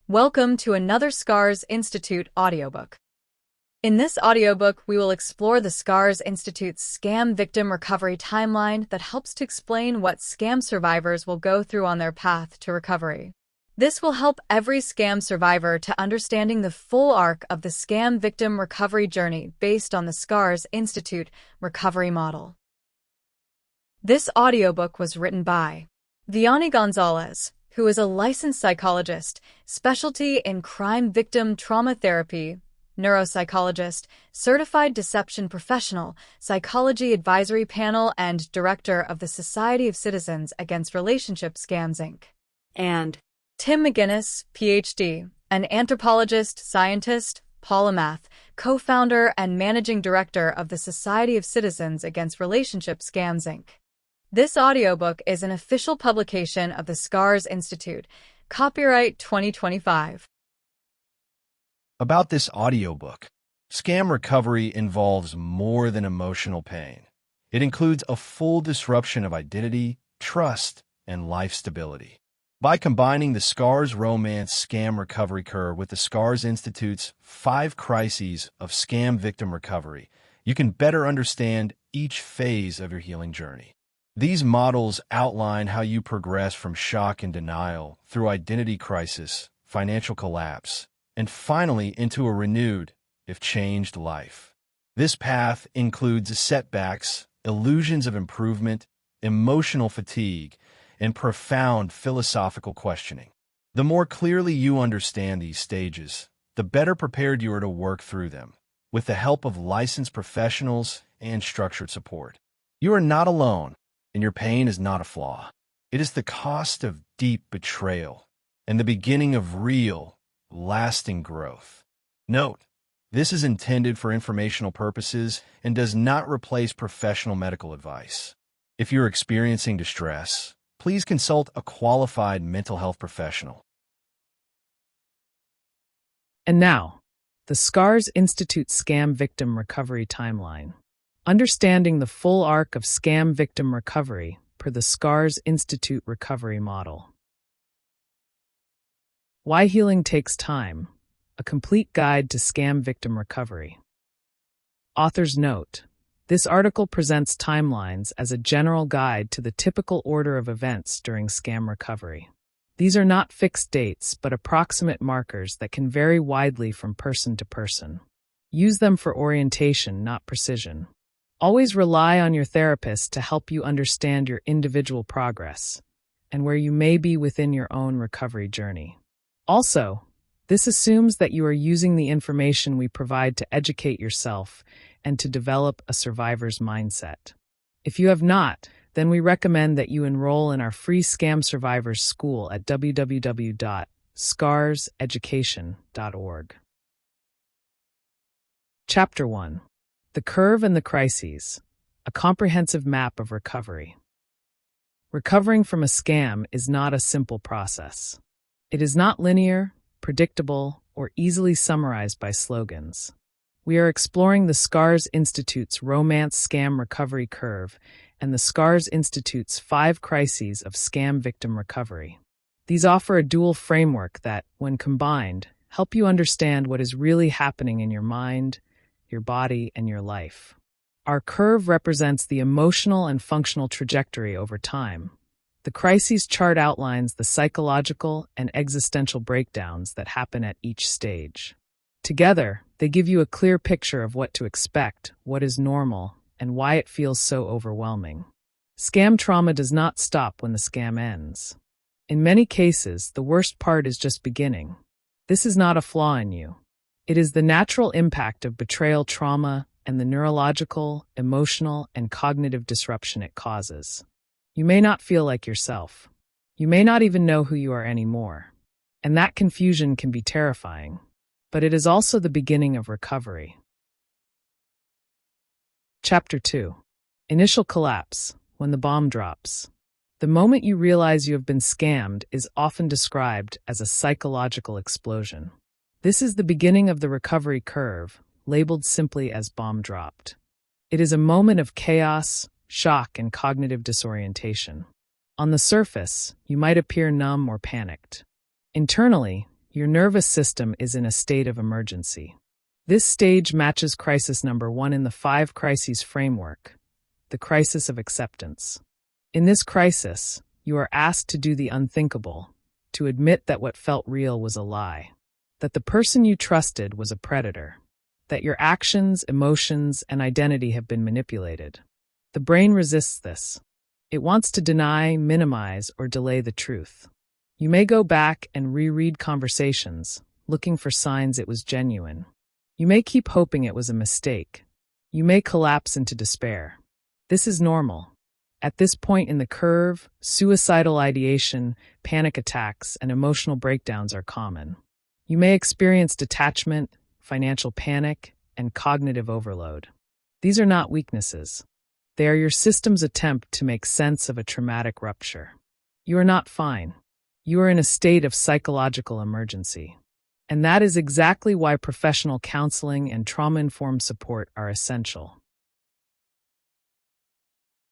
Welcome to another SCARS Institute audiobook. In this audiobook, we will explore the SCARS Institute's scam victim recovery timeline that helps to explain what scam survivors will go through on their path to recovery. This will help every scam survivor to understanding the full arc of the scam victim recovery journey based on the SCARS Institute recovery model. This audiobook was written by Vianey Gonzalez, who is a licensed psychologist, specialty in crime victim trauma therapy, neuropsychologist, certified deception professional, psychology advisory panel, and director of the Society of Citizens Against Relationship Scams, Inc. And Tim McGuinness, Ph.D., an anthropologist, scientist, polymath, co-founder and managing director of the Society of Citizens Against Relationship Scams, Inc. This audiobook is an official publication of the SCARS Institute, copyright 2025. About this audiobook, scam recovery involves more than emotional pain. It includes a full disruption of identity, trust, and life stability. By combining the SCARS Romance Scam Recovery Curve with the SCARS Institute's 5 crises of scam victim recovery, you can better understand each phase of your healing journey. These models outline how you progress from shock and denial through identity crisis, financial collapse, and finally into a renewed, if changed, life. This path includes setbacks, illusions of improvement, emotional fatigue, and profound philosophical questioning. The more clearly you understand these stages, the better prepared you are to work through them, with the help of licensed professionals and structured support. You are not alone, and your pain is not a flaw. It is the cost of deep betrayal and the beginning of real, lasting growth. Note, this is intended for informational purposes and does not replace professional medical advice. If you're experiencing distress, please consult a qualified mental health professional. And now, the SCARS Institute Scam Victim Recovery Timeline. Understanding the full arc of scam victim recovery per the SCARS Institute recovery model. Why Healing Takes Time, a complete guide to scam victim recovery. Author's note: this article presents timelines as a general guide to the typical order of events during scam recovery. These are not fixed dates, but approximate markers that can vary widely from person to person. Use them for orientation, not precision. Always rely on your therapist to help you understand your individual progress and where you may be within your own recovery journey. Also, this assumes that you are using the information we provide to educate yourself and to develop a survivor's mindset. If you have not, then we recommend that you enroll in our free Scam Survivors School at www.scarseducation.org. Chapter 1. The Curve and the Crises, a comprehensive map of recovery. Recovering from a scam is not a simple process. It is not linear, predictable, or easily summarized by slogans. We are exploring the SCARS Institute's Romance Scam Recovery Curve and the SCARS Institute's 5 crises of scam victim recovery. These offer a dual framework that, when combined, help you understand what is really happening in your mind, your body, and your life. Our curve represents the emotional and functional trajectory over time. The crises chart outlines the psychological and existential breakdowns that happen at each stage. Together, they give you a clear picture of what to expect, what is normal, and why it feels so overwhelming. Scam trauma does not stop when the scam ends. In many cases, the worst part is just beginning. This is not a flaw in you. It is the natural impact of betrayal trauma and the neurological, emotional, and cognitive disruption it causes. You may not feel like yourself. You may not even know who you are anymore. And that confusion can be terrifying. But it is also the beginning of recovery. Chapter 2. Initial Collapse, when the bomb drops. The moment you realize you have been scammed is often described as a psychological explosion. This is the beginning of the recovery curve, labeled simply as bomb dropped. It is a moment of chaos, shock, and cognitive disorientation. On the surface, you might appear numb or panicked. Internally, Your nervous system is in a state of emergency. This stage matches crisis number 1 in the 5 crises framework, the crisis of acceptance. In this crisis, you are asked to do the unthinkable, to admit that what felt real was a lie, that the person you trusted was a predator, that your actions, emotions, and identity have been manipulated. The brain resists this. It wants to deny, minimize, or delay the truth. You may go back and reread conversations, looking for signs it was genuine. You may keep hoping it was a mistake. You may collapse into despair. This is normal. At this point in the curve, suicidal ideation, panic attacks, and emotional breakdowns are common. You may experience detachment, financial panic, and cognitive overload. These are not weaknesses. They are your system's attempt to make sense of a traumatic rupture. You are not fine. You are in a state of psychological emergency. And that is exactly why professional counseling and trauma-informed support are essential.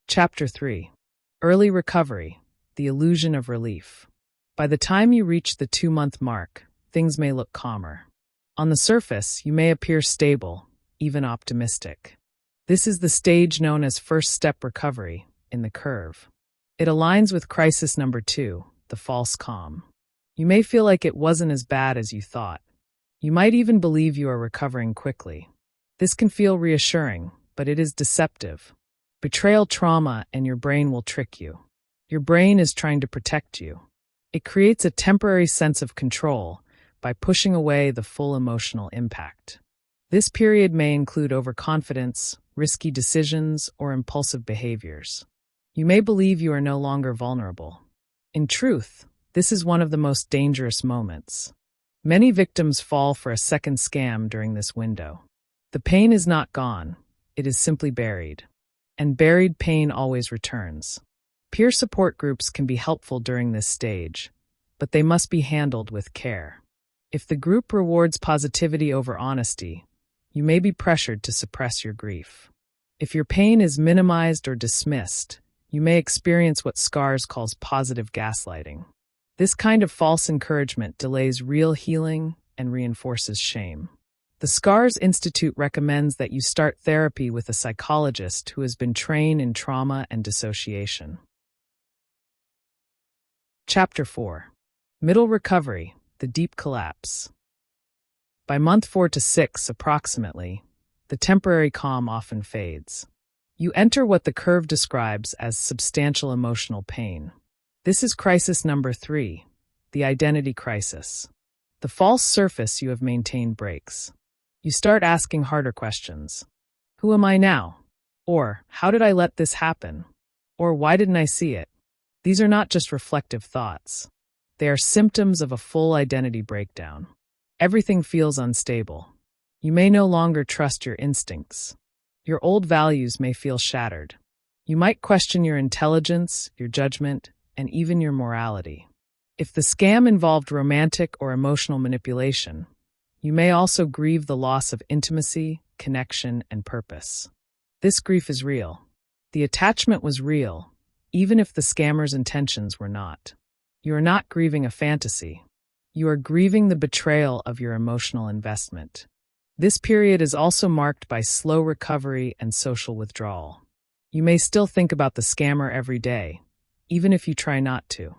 Chapter 3. Early Recovery, the Illusion of Relief. By the time you reach the 2-month mark, things may look calmer. On the surface, you may appear stable, even optimistic. This is the stage known as first-step recovery in the curve. It aligns with crisis number 2, the false calm. You may feel like it wasn't as bad as you thought. You might even believe you are recovering quickly. This can feel reassuring, but it is deceptive. Betrayal trauma and your brain will trick you. Your brain is trying to protect you. It creates a temporary sense of control by pushing away the full emotional impact. This period may include overconfidence, risky decisions, or impulsive behaviors. You may believe you are no longer vulnerable. In truth, this is one of the most dangerous moments. Many victims fall for a second scam during this window. The pain is not gone, it is simply buried. And buried pain always returns. Peer support groups can be helpful during this stage, but they must be handled with care. If the group rewards positivity over honesty, you may be pressured to suppress your grief. If your pain is minimized or dismissed, you may experience what SCARS calls positive gaslighting. This kind of false encouragement delays real healing and reinforces shame. The SCARS Institute recommends that you start therapy with a psychologist who has been trained in trauma and dissociation. Chapter 4. Middle Recovery, the Deep Collapse. By month 4 to 6, approximately, the temporary calm often fades. You enter what the curve describes as substantial emotional pain. This is crisis number 3, the identity crisis. The false surface you have maintained breaks. You start asking harder questions. Who am I now? Or, how did I let this happen? Or, why didn't I see it? These are not just reflective thoughts. They are symptoms of a full identity breakdown. Everything feels unstable. You may no longer trust your instincts. Your old values may feel shattered. You might question your intelligence, your judgment, and even your morality. If the scam involved romantic or emotional manipulation, you may also grieve the loss of intimacy, connection, and purpose. This grief is real. The attachment was real, even if the scammer's intentions were not. You are not grieving a fantasy. You are grieving the betrayal of your emotional investment. This period is also marked by slow recovery and social withdrawal. You may still think about the scammer every day, even if you try not to.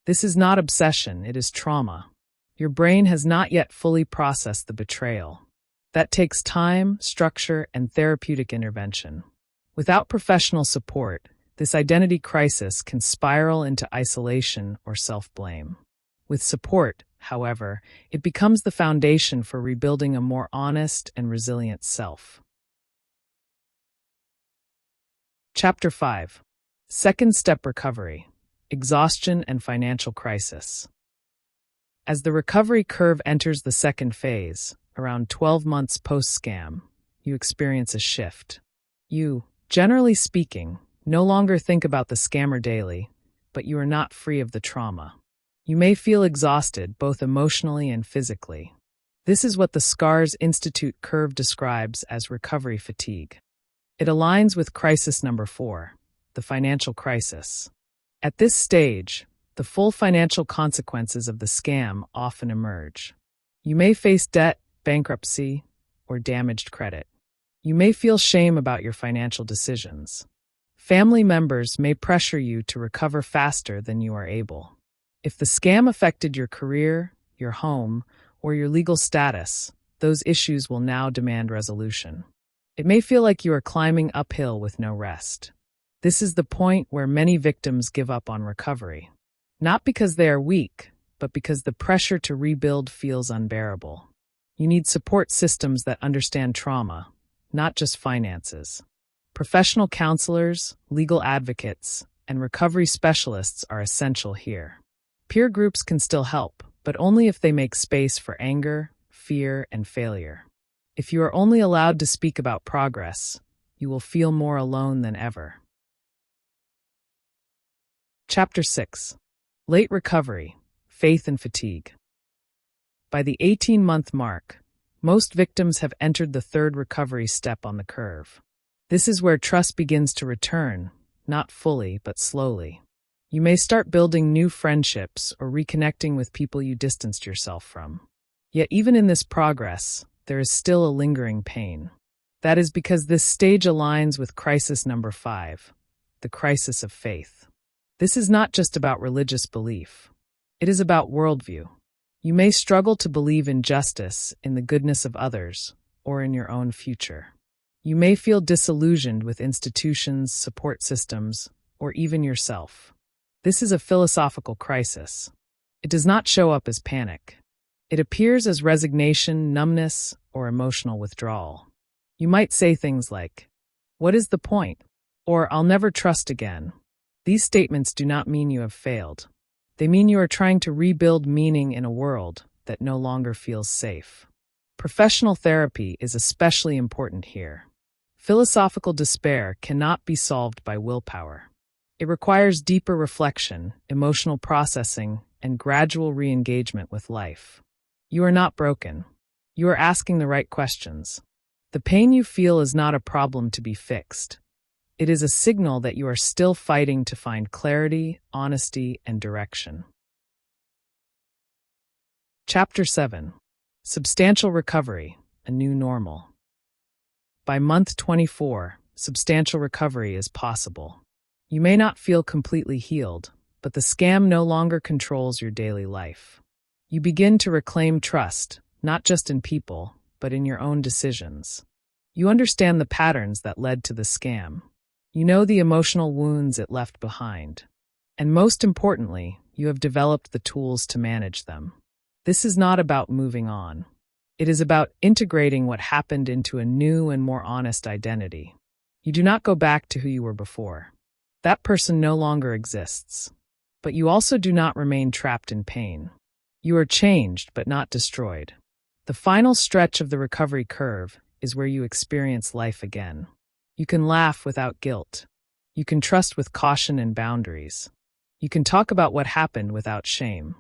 This is not obsession, it is trauma. Your brain has not yet fully processed the betrayal. That takes time, structure, and therapeutic intervention. Without professional support, this identity crisis can spiral into isolation or self-blame. With support, however, it becomes the foundation for rebuilding a more honest and resilient self. Chapter 5. Second Step Recovery, Exhaustion and Financial Crisis. As the recovery curve enters the second phase, around 12 months post-scam, you experience a shift. You, generally speaking, no longer think about the scammer daily, but you are not free of the trauma. You may feel exhausted both emotionally and physically. This is what the SCARS Institute curve describes as recovery fatigue. It aligns with crisis number 4, the financial crisis. At this stage, the full financial consequences of the scam often emerge. You may face debt, bankruptcy, or damaged credit. You may feel shame about your financial decisions. Family members may pressure you to recover faster than you are able. If the scam affected your career, your home, or your legal status, those issues will now demand resolution. It may feel like you are climbing uphill with no rest. This is the point where many victims give up on recovery. Not because they are weak, but because the pressure to rebuild feels unbearable. You need support systems that understand trauma, not just finances. Professional counselors, legal advocates, and recovery specialists are essential here. Peer groups can still help, but only if they make space for anger, fear, and failure. If you are only allowed to speak about progress, you will feel more alone than ever. Chapter 6. Late Recovery, Faith and Fatigue. By the 18-month mark, most victims have entered the third recovery step on the curve. This is where trust begins to return, not fully, but slowly. You may start building new friendships or reconnecting with people you distanced yourself from. Yet even in this progress, there is still a lingering pain. That is because this stage aligns with crisis number 5, the crisis of faith. This is not just about religious belief. It is about worldview. You may struggle to believe in justice, in the goodness of others, or in your own future. You may feel disillusioned with institutions, support systems, or even yourself. This is a philosophical crisis. It does not show up as panic. It appears as resignation, numbness, or emotional withdrawal. You might say things like, "What is the point?" or "I'll never trust again." These statements do not mean you have failed. They mean you are trying to rebuild meaning in a world that no longer feels safe. Professional therapy is especially important here. Philosophical despair cannot be solved by willpower. It requires deeper reflection, emotional processing, and gradual re-engagement with life. You are not broken. You are asking the right questions. The pain you feel is not a problem to be fixed. It is a signal that you are still fighting to find clarity, honesty, and direction. Chapter 7. Substantial Recovery, a New Normal. By month 24, substantial recovery is possible. You may not feel completely healed, but the scam no longer controls your daily life. You begin to reclaim trust, not just in people, but in your own decisions. You understand the patterns that led to the scam. You know the emotional wounds it left behind. And most importantly, you have developed the tools to manage them. This is not about moving on. It is about integrating what happened into a new and more honest identity. You do not go back to who you were before. That person no longer exists. But you also do not remain trapped in pain. You are changed but not destroyed. The final stretch of the recovery curve is where you experience life again. You can laugh without guilt. You can trust with caution and boundaries. You can talk about what happened without shame.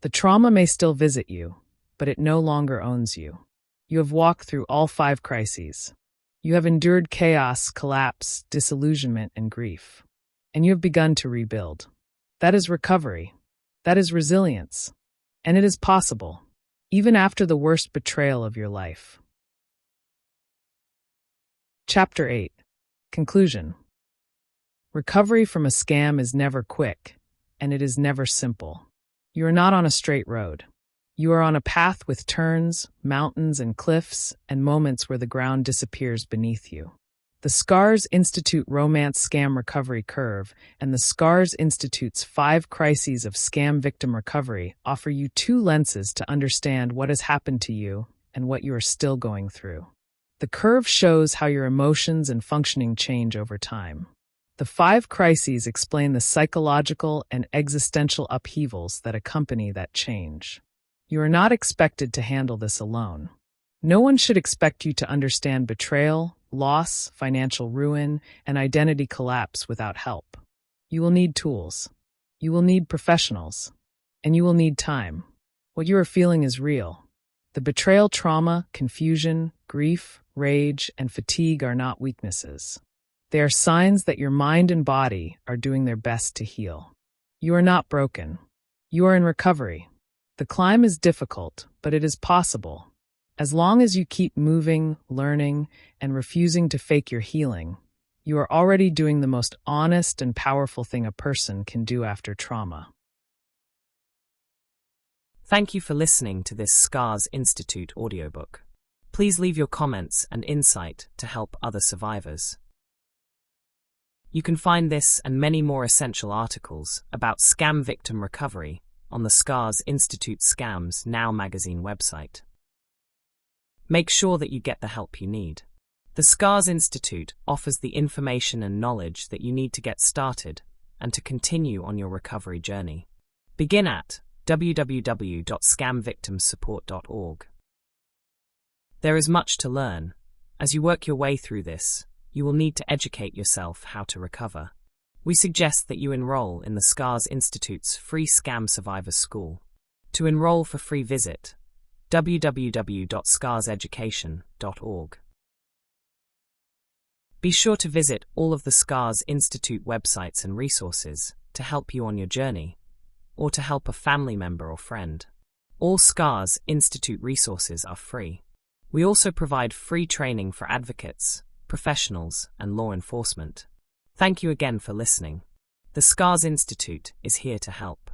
The trauma may still visit you, but it no longer owns you. You have walked through all 5 crises. You have endured chaos, collapse, disillusionment, and grief. And you have begun to rebuild. That is recovery. That is resilience. And it is possible, even after the worst betrayal of your life. Chapter 8. Conclusion. Recovery from a scam is never quick, and it is never simple. You are not on a straight road. You are on a path with turns, mountains, and cliffs, and moments where the ground disappears beneath you. The Scars Institute Romance Scam Recovery Curve and the Scars Institute's 5 Crises of Scam Victim Recovery offer you 2 lenses to understand what has happened to you and what you are still going through. The curve shows how your emotions and functioning change over time. The 5 crises explain the psychological and existential upheavals that accompany that change. You are not expected to handle this alone. No one should expect you to understand betrayal, loss, financial ruin, and identity collapse without help. You will need tools. You will need professionals. And you will need time. What you are feeling is real. The betrayal trauma, confusion, grief, rage, and fatigue are not weaknesses. They are signs that your mind and body are doing their best to heal. You are not broken. You are in recovery. The climb is difficult, but it is possible. As long as you keep moving, learning, and refusing to fake your healing, you are already doing the most honest and powerful thing a person can do after trauma. Thank you for listening to this Scars Institute audiobook. Please leave your comments and insight to help other survivors. You can find this and many more essential articles about scam victim recovery on the Scars Institute Scams Now magazine website. Make sure that you get the help you need. The Scars Institute offers the information and knowledge that you need to get started and to continue on your recovery journey. Begin at www.scamvictimsupport.org. There is much to learn. As you work your way through this, you will need to educate yourself how to recover. We suggest that you enroll in the Scars Institute's free Scam Survivor School. To enroll for free, visit www.scarseducation.org. Be sure to visit all of the Scars Institute websites and resources to help you on your journey, or to help a family member or friend. All Scars Institute resources are free. We also provide free training for advocates, professionals, and law enforcement. Thank you again for listening. The Scars Institute is here to help.